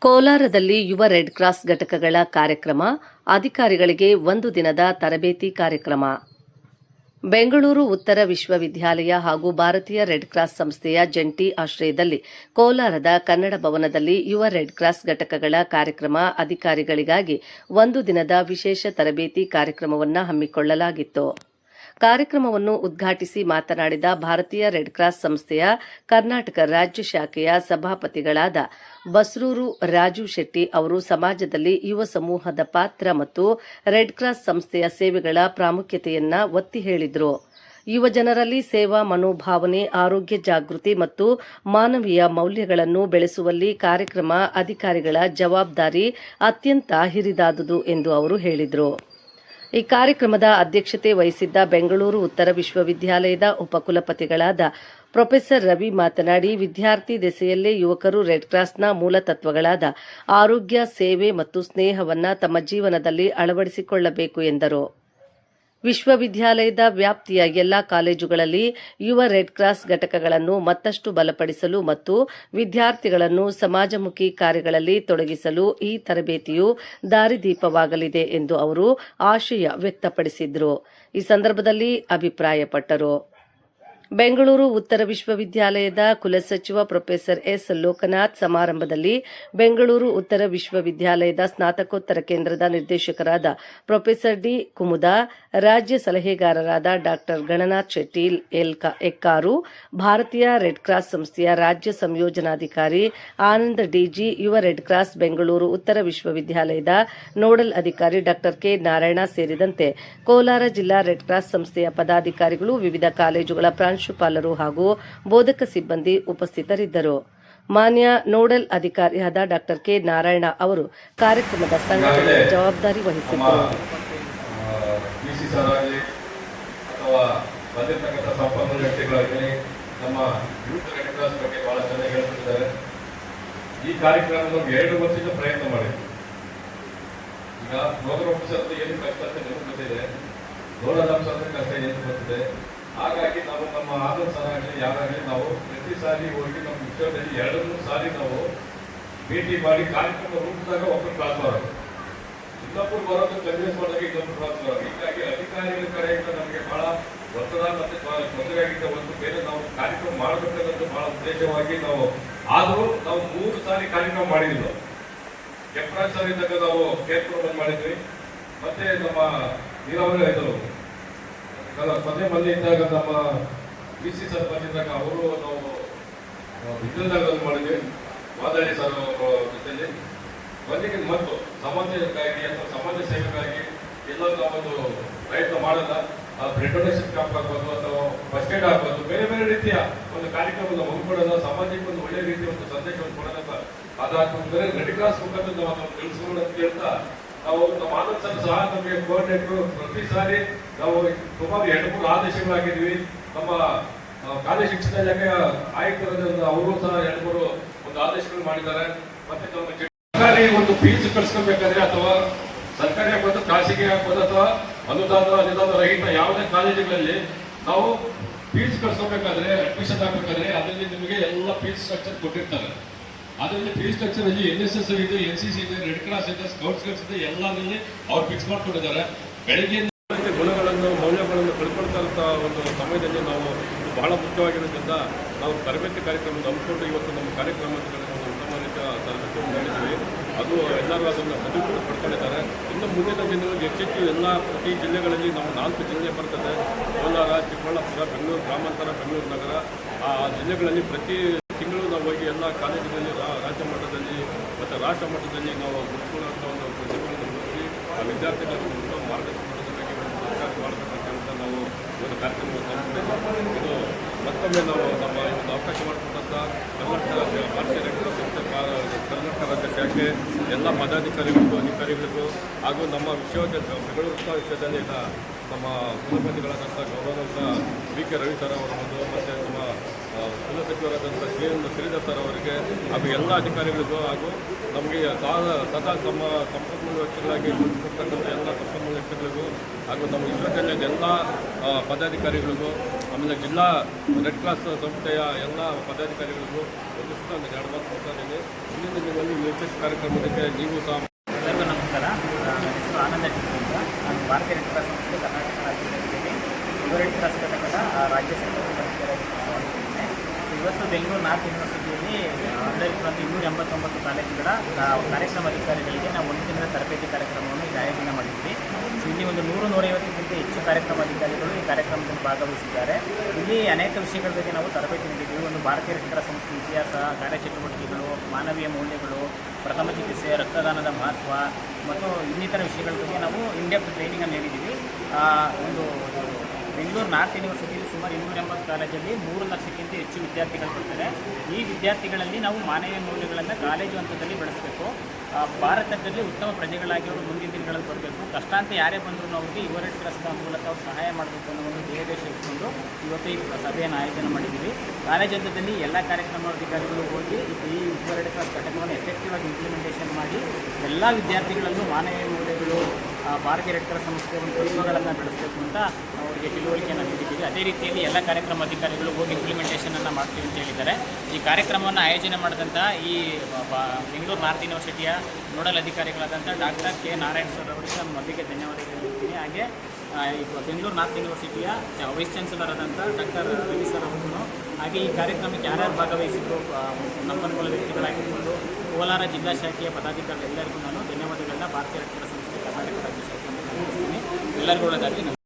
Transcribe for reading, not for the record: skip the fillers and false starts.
ಕೋಲಾರದಲ್ಲಿ ಯುವ red cross ಘಟಕಗಳ ಕಾರ್ಯಕ್ರಮ, ಅಧಿಕಾರಿಗಳಿಗೆ 1 ದಿನದ ತರಬೇತಿ ಕಾರ್ಯಕ್ರಮ. ಬೆಂಗಳೂರು ಉತ್ತರ ವಿಶ್ವವಿದ್ಯಾಲಯ ಹಾಗೂ ಭಾರತೀಯ ರೆಡ್ ಕ್ರಾಸ್ ಸಂಸ್ಥೆಯ ಜಂಟಿ ಆಶ್ರಯದಲ್ಲಿ ಕೋಲಾರದ ಕನ್ನಡ ಭವನದಲ್ಲಿ ಯುವ ರೆಡ್ ಕ್ರಾಸ್ ಘಟಕಗಳ ಕಾರ್ಯಕ್ರಮ, ಅಧಿಕಾರಿಗಳಿಗಾಗಿ 1 ದಿನದ ವಿಶೇಷ ತರಬೇತಿ ಕಾರ್ಯಕ್ರಮವನ್ನು ಹಮ್ಮಿಕೊಳ್ಳಲಾಗಿತ್ತು. ಕಾರ್ಯಕ್ರಮವನ್ನು ಉದ್ಘಾಟಿಸಿ ಮಾತನಾಡಿದ ಭಾರತೀಯ ರೆಡ್ ಕ್ರಾಸ್ ಸಂಸ್ಥೆಯ ಕರ್ನಾಟಕ ರಾಜ್ಯ ಶಾಖೆಯ ಸಭಾಪತಿಗಳಾದ ಬಸ್ರೂರು ರಾಜು ಶೆಟ್ಟಿ ಅವರು ಸಮಾಜದಲ್ಲಿ ಯುವ ಸಮೂಹದ ಪಾತ್ರ ಮತ್ತು ರೆಡ್ ಕ್ರಾಸ್ ಸಂಸ್ಥೆಯ ಸೇವೆಗಳ ಪ್ರಾಮುಖ್ಯತೆಯನ್ನ ಒತ್ತಿ ಹೇಳಿದರು. ಯುವ ಜನರಲ್ಲಿ ಸೇವಾ ಮನೋಭಾವನೆ, ಆರೋಗ್ಯ ಜಾಗೃತಿ ಮತ್ತು ಮಾನವೀಯ ಮೌಲ್ಯಗಳನ್ನು ಬೆಳೆಸುವಲ್ಲಿ ಕಾರ್ಯಕ್ರಮ ಅಧಿಕಾರಿಗಳ ಜವಾಬ್ದಾರಿ ಅತ್ಯಂತ ಹಿರಿದಾದುದು ಎಂದು ಅವರು ಹೇಳಿದರು. ಈ ಕಾರ್ಯಕ್ರಮದ ಅಧ್ಯಕ್ಷತೆ ವಹಿಸಿದ್ದ ಬೆಂಗಳೂರು ಉತ್ತರ ವಿಶ್ವವಿದ್ಯಾಲಯದ ಉಪಕುಲಪತಿಗಳಾದ ಪ್ರೊಫೆಸರ್ ರವಿ ಮಾತನಾಡಿ, ವಿದ್ಯಾರ್ಥಿ ದೆಸೆಯಲ್ಲೇ ಯುವಕರು ರೆಡ್ ಕ್ರಾಸ್ನ ಮೂಲ ತತ್ವಗಳಾದ ಆರೋಗ್ಯ, ಸೇವೆ ಮತ್ತು ಸ್ನೇಹವನ್ನು ತಮ್ಮ ಜೀವನದಲ್ಲಿ ಅಳವಡಿಸಿಕೊಳ್ಳಬೇಕು ಎಂದರು. ವಿಶ್ವವಿದ್ಯಾಲಯದ ವ್ಯಾಪ್ತಿಯ ಎಲ್ಲಾ ಕಾಲೇಜುಗಳಲ್ಲಿ ಯುವ ರೆಡ್ ಕ್ರಾಸ್ ಘಟಕಗಳನ್ನು ಮತ್ತಷ್ಟು ಬಲಪಡಿಸಲು ಮತ್ತು ವಿದ್ಯಾರ್ಥಿಗಳನ್ನು ಸಮಾಜಮುಖಿ ಕಾರ್ಯಗಳಲ್ಲಿ ತೊಡಗಿಸಲು ಈ ತರಬೇತಿಯು ದಾರಿದೀಪವಾಗಲಿದೆ ಎಂದು ಅವರು ಆಶಯ ವ್ಯಕ್ತಪಡಿಸಿದರು. ಈ ಸಂದರ್ಭದಲ್ಲಿ ಅಭಿಪ್ರಾಯಪಟ್ಟರು. ಬೆಂಗಳೂರು ಉತ್ತರ ವಿಶ್ವವಿದ್ಯಾಲಯದ ಕುಲಸಚಿವ ಪ್ರೊಫೆಸರ್ ಎಸ್ ಲೋಕನಾಥ್ ಸಮಾರಂಭದಲ್ಲಿ ಬೆಂಗಳೂರು ಉತ್ತರ ವಿಶ್ವವಿದ್ಯಾಲಯದ ಸ್ನಾತಕೋತ್ತರ ಕೇಂದ್ರದ ನಿರ್ದೇಶಕರಾದ ಪ್ರೊಫೆಸರ್ ಡಿ ಕುಮುದ, ರಾಜ್ಯ ಸಲಹೆಗಾರರಾದ ಡಾ ಗಣನಾಥ್ ಶೆಟ್ಟಿ ಎಕ್ಕಾರು, ಭಾರತೀಯ ರೆಡ್ ಕ್ರಾಸ್ ಸಂಸ್ಥೆಯ ರಾಜ್ಯ ಸಂಯೋಜನಾಧಿಕಾರಿ ಆನಂದ್ ಡಿಜಿ, ಯುವ ರೆಡ್ ಕ್ರಾಸ್ ಬೆಂಗಳೂರು ಉತ್ತರ ವಿಶ್ವವಿದ್ಯಾಲಯದ ನೋಡಲ್ ಅಧಿಕಾರಿ ಡಾ ಕೆ ನಾರಾಯಣ ಸೇರಿದಂತೆ ಕೋಲಾರ ಜಿಲ್ಲಾ ರೆಡ್ ಕ್ರಾಸ್ ಸಂಸ್ಥೆಯ ಪದಾಧಿಕಾರಿಗಳು, ವಿವಿಧ ಕಾಲೇಜುಗಳ ಪ್ರಾಂಶುಪಾಲರು ಹಾಗೂ ಬೋಧಕ ಸಿಬ್ಬಂದಿ ಉಪಸ್ಥಿತರಿದ್ದರು. ಮಾನ್ಯ ನೋಡಲ್ ಅಧಿಕಾರಿಯಾದ ಡಾ ಕೆ ನಾರಾಯಣ ಅವರು ಕಾರ್ಯಕ್ರಮದ ಸಂಘಟನೆಯ ಜವಾಬ್ದಾರಿ ವಹಿಸಿದ್ದರು. ಈ ಕಾರ್ಯಕ್ರಮ 2 ವರ್ಷದ ಪ್ರಯತ್ನ ಮಾಡಿದ್ರು. ಈಗ ನೋಡಲ್ ಆಫೀಸರ್ ಏನು ಕಷ್ಟ ಅಂತ ನಿಮಗೆ ಗೊತ್ತಿದೆ, ನೋಡಲ್ ಆಫೀಸರ್ ಕಷ್ಟ ಏನು ಗೊತ್ತಿದೆ. ಹಾಗಾಗಿ ನಾವು ನಮ್ಮ ಆಧಾರ್ ಸರಾಗಲಿ ಯಾರಾಗಲಿ ನಾವು ಪ್ರತಿ ಸಾರಿ ಹೋಗಿ ನಮ್ಮ ವಿಷಯದಲ್ಲಿ 2-3 ಸಾರಿ ನಾವು ಭೇಟಿ ಮಾಡಿ ಕಾರ್ಯಕ್ರಮ ರೂಪಿಸಿದಾಗ ಒಬ್ಬರು ಟ್ರಾನ್ಸ್ಫರ್ ಆಗುತ್ತೆ, ಇನ್ನೊಬ್ಬರು ಬರೋದು ಕನ್ವಿನ್ಸ್ ಮಾಡಿದಾಗ ಇನ್ನೊಬ್ಬರು ಟ್ರಾನ್ಸ್ಫರ್ ಆಗುತ್ತೆ. ಹೀಗಾಗಿ ಅಧಿಕಾರಿಗಳ ಕಡೆಯಿಂದ ನಮಗೆ ಬಹಳ ಒತ್ತಡ ಮತ್ತು ತೊಂದರೆ ಆಗಿದ್ದ ಒಂದು ಬೇರೆ ನಾವು ಕಾರ್ಯಕ್ರಮ ಮಾಡಬೇಕನ್ನೋದು ಬಹಳ ಉದ್ದೇಶವಾಗಿ ನಾವು ಆದರೂ ನಾವು 3 ಸಾರಿ ಕಾರ್ಯಕ್ರಮ ಮಾಡಿದ್ವಿ. ಕೆಂಪರಾಜ್ ಸರ್ ಇದ್ದಾಗ ನಾವು ಕೇರ್ಪುರ ಮಾಡಿದ್ವಿ, ಮತ್ತೆ ನಮ್ಮ ನೀರಾವರಿ ರೈತರು ಮನೆ ಇದ್ದಾಗ ನಮ್ಮ BC ಸರ್ ಬಂದಿದ್ದಾಗ ಅವರು ನಾವು ವಿದ್ಯುಲ್ದಾಗ ಮಾಡಿದ್ವಿ, ವಾದಳ್ಳಿ ಸರ್ ಜೊತೆಯಲ್ಲಿ ಬಂದಿಗೆ ಮತ್ತು ಸಮಾಜಕ್ಕಾಗಿ ಅಥವಾ ಸಮಾಜ ಸೇವೆಗಾಗಿ ಎಲ್ಲ ನಾವೊಂದು ಪ್ರಯತ್ನ ಮಾಡೋದ ಬ್ಲಡ್ ಡೊನೇಷನ್ ಕ್ಯಾಂಪ್ ಆಗ್ಬೋದು ಅಥವಾ ಫಸ್ಟ್ ಏಡ್ ಆಗ್ಬೋದು, ಬೇರೆ ಬೇರೆ ರೀತಿಯ ಒಂದು ಕಾರ್ಯಕ್ರಮವನ್ನು ಹೊಂದ್ಕೊಳ್ಳೋದ, ಸಮಾಜಕ್ಕೆ ಒಂದು ಒಳ್ಳೆ ರೀತಿಯ ಒಂದು ಸಂದೇಶವನ್ನು ಕೊಡೋದ, ಅದಾದ್ಮೇಲೆ ರೆಡ್ ಕ್ರಾಸ್ ಮುಖಾಂತರ ನಾವು ಅದನ್ನು ತಿಳಿಸ್ಕೊಂಡು ಅಂತ ಹೇಳ್ತಾ ನಾವು ನಮ್ಮ ಆನಂದ್ ಸರ್ ಸಹ ನಮಗೆ ಕೋಆರ್ಡಿನೇಟರ್ ಪ್ರತಿ ಸಾರಿ ನಾವು ಸುಮಾರು 2-3 ಆದೇಶಗಳಾಗಿದ್ವಿ. ನಮ್ಮ ಕಾರ್ಯ ಶಿಕ್ಷಣ ಇಲಾಖೆ ಆಯುಕ್ತರಾದ ಅವರು ಸಹ 2-3 ಒಂದು ಆದೇಶಗಳು ಮಾಡಿದ್ದಾರೆ. ಮತ್ತೆ ನಮ್ಮ ಸರ್ಕಾರಿ ಒಂದು ಫೀಸ್ ಕಳಿಸ್ಕೊಳ್ಬೇಕಾದ್ರೆ ಅಥವಾ ಸರ್ಕಾರಿ ಆಗ್ಬೋದು, ಖಾಸಗಿ ಆಗ್ಬೋದು ಅಥವಾ ಅನುದಾನ ರಹಿತ ಯಾವುದೇ ಕಾಲೇಜುಗಳಲ್ಲಿ ನಾವು ಫೀಸ್ ಕಳಿಸ್ಕೋಬೇಕಾದ್ರೆ, ಅಡ್ಮಿಷನ್ ಆಗ್ಬೇಕಾದ್ರೆ ಅದರಲ್ಲಿ ನಿಮಗೆ ಎಲ್ಲ ಫೀಸ್ ಸ್ಟ್ರಕ್ಚರ್ ಕೊಟ್ಟಿರ್ತಾರೆ. ಅದರಲ್ಲಿ ಫೀಸ್ ಸ್ಟ್ರಕ್ಚರ್ ಅಲ್ಲಿ NSS ಇದೆ, NCC ಇದೆ, ರೆಡ್ ಕ್ರಾಸ್ ಇದೆ, ಸ್ಕೌಟ್ಸ್ ಇದೆ, ಎಲ್ಲದಲ್ಲಿ ಅವ್ರು ಫಿಕ್ಸ್ ಮಾಡ್ಕೊಂಡಿದ್ದಾರೆ. ಬೆಳಗ್ಗೆ ಗುಣಗಳನ್ನು ಮೌಲ್ಯಗಳನ್ನು ಕಳ್ಕೊಳ್ತಾ ಒಂದು ಸಮಯದಲ್ಲಿ ನಾವು ಬಹಳ ಮುಖ್ಯವಾಗಿರೋದ್ರಿಂದ ನಾವು ತರಬೇತಿ ಕಾರ್ಯಕ್ರಮ ನಂಬಿಕೊಂಡು ಇವತ್ತು ನಮ್ಮ ಕಾರ್ಯಕ್ರಮಗಳನ್ನು ಉತ್ತಮ ರೀತಿಯ ತರಬೇತಿಯನ್ನು ನೀಡಿದ್ದೀವಿ. ಅದು ಎಲ್ಲರೂ ಅದನ್ನು ಸದುಪಯೋಗ ಪಡ್ಕೊಂಡಿದ್ದಾರೆ. ಇನ್ನು ಮುಂದಿನ ದಿನಗಳಲ್ಲಿ ಹೆಚ್ಚೆಚ್ಚು ಎಲ್ಲ ಪ್ರತಿ ಜಿಲ್ಲೆಗಳಲ್ಲಿ ನಮ್ಮ 4 ಜಿಲ್ಲೆ ಬರ್ತದೆ, ಕೋಲಾರ, ಚಿಕ್ಕಬಳ್ಳಾಪುರ, ಬೆಂಗಳೂರು ಗ್ರಾಮಾಂತರ, ಬೆಂಗಳೂರು ನಗರ. ಆ ಜಿಲ್ಲೆಗಳಲ್ಲಿ ಪ್ರತಿ ತಿಂಗಳು ನಾವು ಹೋಗಿ ಎಲ್ಲ ಕಾಲೇಜುಗಳಲ್ಲಿ ರಾಜ್ಯ ಮಟ್ಟದಲ್ಲಿ ಮತ್ತು ರಾಷ್ಟ್ರ ಮಟ್ಟದಲ್ಲಿ ನಾವು ಗುರುತಿಸುವಂಥ ಒಂದು ಪ್ರತಿಭೆಗಳನ್ನು ಗುರುತಿಸಿ ಆ ವಿದ್ಯಾರ್ಥಿಗಳನ್ನು ಉತ್ತಮ ಮಾರ್ಗದರ್ಶನ ಮಾಡೋದಕ್ಕಾಗಿ ಒಂದು ಸರ್ಕಾರ ಮಾಡಬೇಕಂತ ನಾವು ಒಂದು ಕಾರ್ಯಕ್ರಮವನ್ನು ಇದು ಮತ್ತೊಮ್ಮೆ ನಾವು ನಮ್ಮ ಒಂದು ಅವಕಾಶ ಮಾಡಿಕೊಂಡಂಥ ಕರ್ನಾಟಕ ಭಾರತೀಯ ರೆಡ್ ಕ್ರಾಸ್ ಸಂಸ್ಥೆ ಕರ್ನಾಟಕ ರಾಜ್ಯ ಶಾಖೆ ಎಲ್ಲ ಪದಾಧಿಕಾರಿಗಳಿಗೂ, ಅಧಿಕಾರಿಗಳಿಗೂ ಹಾಗೂ ನಮ್ಮ ಬೆಂಗಳೂರು ವಿಶ್ವವಿದ್ಯಾಲಯದ ನಮ್ಮ ಕುಲಪತಿಗಳಾದಂಥ ಗೌರವಾದಂಥ BK ರವಿ ಸರ್ ಅವರ ಮತ್ತು ನಮ್ಮ ಕುಲಸಚಿವರಾದಂಥ ಶ್ರೀಧರ್ ಸರ್ ಅವರಿಗೆ ಹಾಗೂ ಎಲ್ಲ ಅಧಿಕಾರಿಗಳಿಗೂ ಹಾಗೂ ನಮಗೆ ಸದಾ ತಮ್ಮ ಸಂಪನ್ಮೂಲ ವ್ಯಕ್ತಿಗಳಾಗಿ ಗುರುತಿಸಿರ್ತಕ್ಕಂಥ ಎಲ್ಲ ಸಂಪನ್ಮೂಲ ವ್ಯಕ್ತಿಗಳಿಗೂ ಹಾಗೂ ನಮ್ಮ ವಿಶ್ವವಿದ್ಯಾಲಯದ ಎಲ್ಲ ಪದಾಧಿಕಾರಿಗಳಿಗೂ, ಆಮೇಲೆ ಜಿಲ್ಲಾ ರೆಡ್ ಕ್ರಾಸ್ ಸಂಸ್ಥೆಯ ಎಲ್ಲ ಪದಾಧಿಕಾರಿಗಳಿಗೂ ಒಂದು 2 ಮಾತು ಮಾತಾಡಿದ್ದೀನಿ. ಮುಂದಿನ ದಿನಗಳಲ್ಲಿ ಕಾರ್ಯಕ್ರಮಕ್ಕೆ ನೀವು ಸಹ ಎಲ್ಲರಿಗೂ ನಮಸ್ಕಾರ. ನನ್ನ ಹೆಸರು ಆನಂದ ಟಿಪ್ಪು ಅಂತ. ನಾನು ಭಾರತೀಯ ರೆಡ್ ಕ್ರಾಸ್ ಸಂಸ್ಥೆ ಕರ್ನಾಟಕ ರಾಜ್ಯದಲ್ಲಿದ್ದೇನೆ. ರೆಡ್ ಕ್ರಾಸ್ ಘಟಕದ ರಾಜ್ಯ ಸೆಕ್ರೆಟರಿ ಕೆಲಸ ಮಾಡಿದ್ದೇನೆ. ಇವತ್ತು ಬೆಂಗಳೂರು ನಾರ್ತ್ ಯೂನಿವರ್ಸಿಟಿಯಲ್ಲಿ ಅಂದಾಜು 289 ಕಾಲೇಜುಗಳ ಕಾರ್ಯಕ್ರಮ ಅಧಿಕಾರಿಗಳಿಗೆ ನಾವು ಒಂದು ದಿನದ ತರಬೇತಿ ಕಾರ್ಯಕ್ರಮವನ್ನು ಇಲ್ಲಿ ಆಯೋಜನೆ ಮಾಡಿದ್ವಿ. ಇಲ್ಲಿ ಒಂದು 100-150ಕ್ಕಿಂತ ಹೆಚ್ಚು ಕಾರ್ಯಕ್ರಮ ಅಧಿಕಾರಿಗಳು ಈ ಕಾರ್ಯಕ್ರಮದಲ್ಲಿ ಭಾಗವಹಿಸಿದ್ದಾರೆ. ಇಲ್ಲಿ ಅನೇಕ ವಿಷಯಗಳ ಬಗ್ಗೆ ನಾವು ತರಬೇತಿ ನೀಡಿದ್ದೀವಿ. ಒಂದು ಭಾರತೀಯ ರೆಡ್ ಕ್ರಾಸ್ ಸಂಸ್ಥೆ ಇತಿಹಾಸ, ಕಾರ್ಯಚಟುವಟಿಕೆಗಳು, ಮಾನವೀಯ ಮೌಲ್ಯಗಳು, ಪ್ರಥಮ ಚಿಕಿತ್ಸೆ, ರಕ್ತದಾನದ ಮಹತ್ವ ಮತ್ತು ಇನ್ನಿತರ ವಿಷಯಗಳ ಬಗ್ಗೆ ನಾವು ಇಂಡೆಪ್ತ್ ಟ್ರೈನಿಂಗನ್ನು ನೀಡಿದ್ದೀವಿ. ಒಂದು ಬೆಂಗಳೂರು ನಾರ್ತ್ ಯೂನಿವರ್ಸಿಟಿಯಲ್ಲಿ ಸುಮಾರು 280 ಕಾಲೇಜಲ್ಲಿ 3 ಲಕ್ಷಕ್ಕಿಂತ ಹೆಚ್ಚು ವಿದ್ಯಾರ್ಥಿಗಳು ಬರ್ತಾರೆ. ಈ ವಿದ್ಯಾರ್ಥಿಗಳಲ್ಲಿ ನಾವು ಮಾನವೀಯ ಮೌಲ್ಯಗಳನ್ನು ಕಾಲೇಜು ಹಂತದಲ್ಲಿ ಬೆಳೆಸಬೇಕು. ಭಾರತದಲ್ಲಿ ಉತ್ತಮ ಪ್ರಜೆಗಳಾಗಿ ಅವರು ಮುಂದಿನ ದಿನಗಳಲ್ಲಿ ಬರಬೇಕು. ಕಷ್ಟ ಅಂತ ಯಾರೇ ಬಂದರೂ ಅವ್ರಿಗೆ ಯುವ ರೆಡ್ ಕ್ರಾಸ್ ಮೂಲಕ ಅವ್ರು ಸಹಾಯ ಮಾಡಬೇಕು ಅನ್ನೋ ಒಂದು ಧ್ಯೇಯೋದ್ದೇಶ ಇಟ್ಕೊಂಡು ಇವತ್ತು ಈ ಸಭೆಯನ್ನು ಆಯೋಜನೆ ಮಾಡಿದ್ದೀವಿ. ಕಾಲೇಜ್ ಹಂತದಲ್ಲಿ ಎಲ್ಲ ಕಾರ್ಯಕ್ರಮ ಅಧಿಕಾರಿಗಳು ಹೋಗಿ ಈ ಯುವ ರೆಡ್ ಕ್ರಾಸ್ ಘಟಕವನ್ನು ಎಫೆಕ್ಟಿವ್ ಆಗಿ ಇಂಪ್ಲಿಮೆಂಟೇಷನ್ ಮಾಡಿ ಎಲ್ಲ ವಿದ್ಯಾರ್ಥಿಗಳಲ್ಲೂ ಮಾನವೀಯ ಮೌಲ್ಯಗಳು, ಭಾರತೀಯ ರೆಡ್ ಕ್ರಾಸ್ ಸಂಸ್ಥೆ ಒಂದು ತತ್ವಗಳನ್ನು ಬೆಳೆಸಬೇಕು ಅಂತ ಅವರಿಗೆ ತಿಳುವಳಿಕೆಯನ್ನು ನೀಡಿದ್ದೀವಿ. ಅದೇ ರೀತಿಯಲ್ಲಿ ಎಲ್ಲ ಕಾರ್ಯಕ್ರಮ ಅಧಿಕಾರಿಗಳು ಹೋಗಿ ಇಂಪ್ಲಿಮೆಂಟೇಷನನ್ನು ಮಾಡ್ತೀವಿ ಅಂತ ಹೇಳಿದ್ದಾರೆ. ಈ ಕಾರ್ಯಕ್ರಮವನ್ನು ಆಯೋಜನೆ ಮಾಡಿದಂಥ ಈ ಬೆಂಗಳೂರು ನಾರ್ತ್ ಯೂನಿವರ್ಸಿಟಿಯ ನೋಡಲ್ ಅಧಿಕಾರಿಗಳಾದಂಥ ಡಾಕ್ಟರ್ ಕೆ ನಾರಾಯಣ ಸರ್ ಅವರಿಗೆ ನಾನು ಮೊದಲಿಗೆ ಧನ್ಯವಾದಗಳು ಹೇಳ್ತೀನಿ. ಹಾಗೆ ಬೆಂಗಳೂರು ನಾರ್ತ್ ಯೂನಿವರ್ಸಿಟಿಯ ವೈಸ್ ಚಾನ್ಸಲರ್ ಆದಂಥ ಡಾಕ್ಟರ್ ರವಿ ಸರ್ ಅವರನ್ನು, ಹಾಗೆ ಈ ಕಾರ್ಯಕ್ರಮಕ್ಕೆ ಯಾರ್ಯಾರು ಭಾಗವಹಿಸಿದ್ರು ಸಂಪನ್ಮೂಲ ವ್ಯಕ್ತಿಗಳಾಗಿರ್ಬೋದು, ಕೋಲಾರ ಜಿಲ್ಲಾ ಶಾಖೆಯ ಪದಾಧಿಕಾರಿಗಳೆಲ್ಲರಿಗೂ ನಾನು ಧನ್ಯವಾದಗಳನ್ನ ಭಾರತೀಯ ರೆಡ್ ಕ್ರಾಸ್ ಸಂಸ್ಥೆ ಕರ್ನಾಟಕ ರಾಜ್ಯ ಶಾಖೆಯನ್ನು ತಿಳಿಸ್ತೀನಿ. ಎಲ್ಲರಿಗೂ ಒಳ್ಳೆಯದಾಗಲಿ.